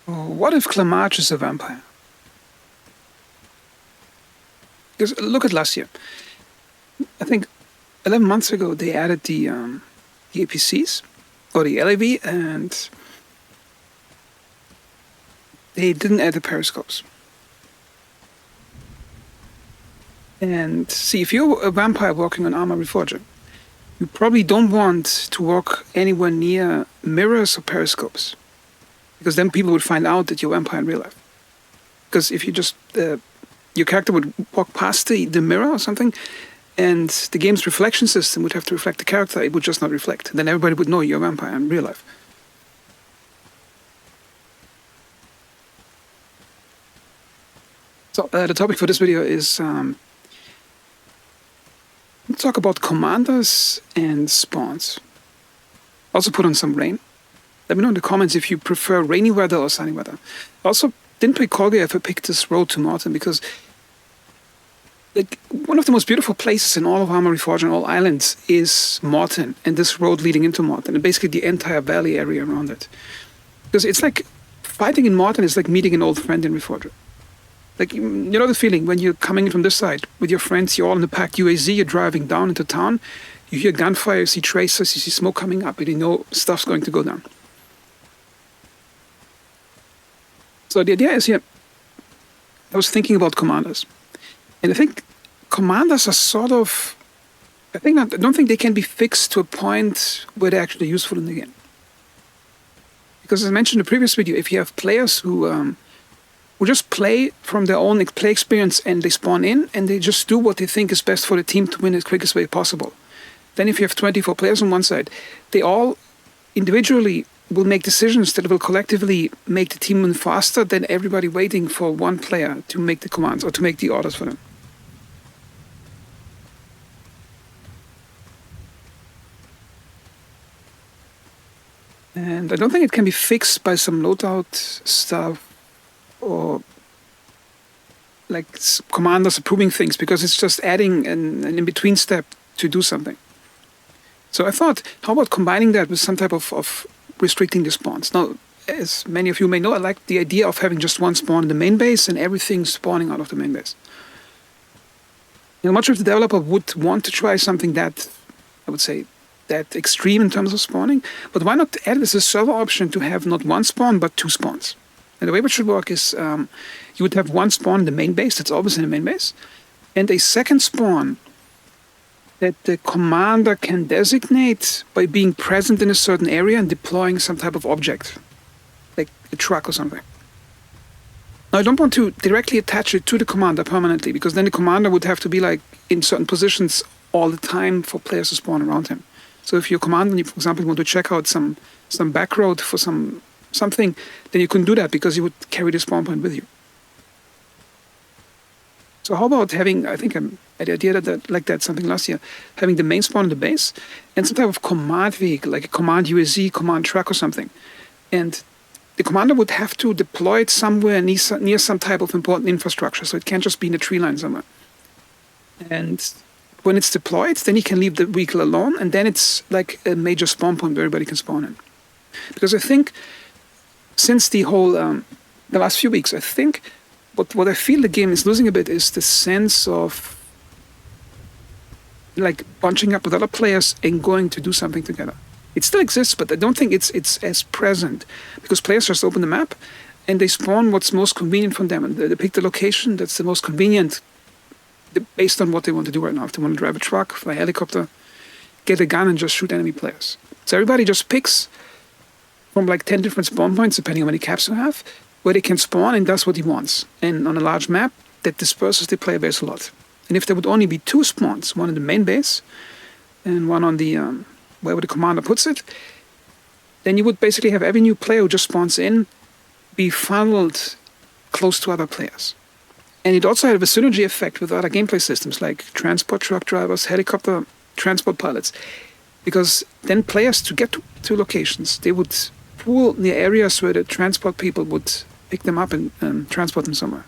What if Clamage is a vampire? Because look at last year. I think 11 months ago they added the APCs or the LAV, and they didn't add the periscopes. And see, if you're a vampire walking on Arma Reforger, you probably don't want to walk anywhere near mirrors or periscopes, because then people would find out that you're a vampire in real life. Because if you just your character would walk past the mirror or something, and the game's reflection system would have to reflect the character, it would just not reflect. Then everybody would know you're a vampire in real life. So the topic for this video is we'll talk about commanders and spawns. Also put on some rain. Let me know in the comments if you prefer rainy weather or sunny weather. Also, didn't pick Colgate if I picked this road to Norton, because like one of the most beautiful places in all of Arma Reforger and all islands is Morton, and this road leading into Morton, and basically the entire valley area around it. Because it's like fighting in Morton is like meeting an old friend in Reforger. Like, you know the feeling when you're coming in from this side with your friends, you're all in the packed UAZ, you're driving down into town, you hear gunfire, you see tracers, you see smoke coming up, and you know stuff's going to go down. So the idea is here, I was thinking about commanders. And I think commanders are sort of, I don't think they can be fixed to a point where they're actually useful in the game. Because as I mentioned in the previous video, if you have players who just play from their own play experience and they spawn in and they just do what they think is best for the team to win as quickest way possible. Then if you have 24 players on one side, they all individually will make decisions that will collectively make the team move faster than everybody waiting for one player to make the commands or to make the orders for them. And I don't think it can be fixed by some loadout stuff or like commanders approving things, because it's just adding an in-between step to do something. So I thought, how about combining that with some type of restricting the spawns? Now, as many of you may know, I like the idea of having just one spawn in the main base and everything spawning out of the main base. You know, much of the developer would want to try something that, I would say, that extreme in terms of spawning, but why not add as a server option to have not one spawn, but two spawns? And the way it should work is you would have one spawn in the main base, that's always in the main base, and a second spawn that the commander can designate by being present in a certain area and deploying some type of object, like a truck or something. Now, I don't want to directly attach it to the commander permanently, because then the commander would have to be like in certain positions all the time for players to spawn around him. So if your commander, for example, want to check out some back road for something, then you couldn't do that because you would carry the spawn point with you. So how about having, I think I had the idea that like that something last year, having the main spawn in the base and some type of command vehicle, like a command UAZ, command truck or something. And the commander would have to deploy it somewhere near some type of important infrastructure, so it can't just be in a tree line somewhere. And when it's deployed, then he can leave the vehicle alone, and then it's like a major spawn point where everybody can spawn in. Because I think since the whole, the last few weeks, I think what I feel the game is losing a bit is the sense of like bunching up with other players and going to do something together. It still exists, but I don't think it's as present, because players just open the map and they spawn what's most convenient for them, and they pick the location that's the most convenient based on what they want to do right now. If they want to drive a truck, fly a helicopter, get a gun and just shoot enemy players. So everybody just picks from like 10 different spawn points, depending on how many caps you have, where they can spawn and does what he wants. And on a large map, that disperses the player base a lot. And if there would only be two spawns, one in the main base and one on the wherever the commander puts it, then you would basically have every new player who just spawns in be funneled close to other players. And it also had a synergy effect with other gameplay systems like transport truck drivers, helicopter transport pilots, because then players, to get to locations, they would pool near areas where the transport people would pick them up and transport them somewhere.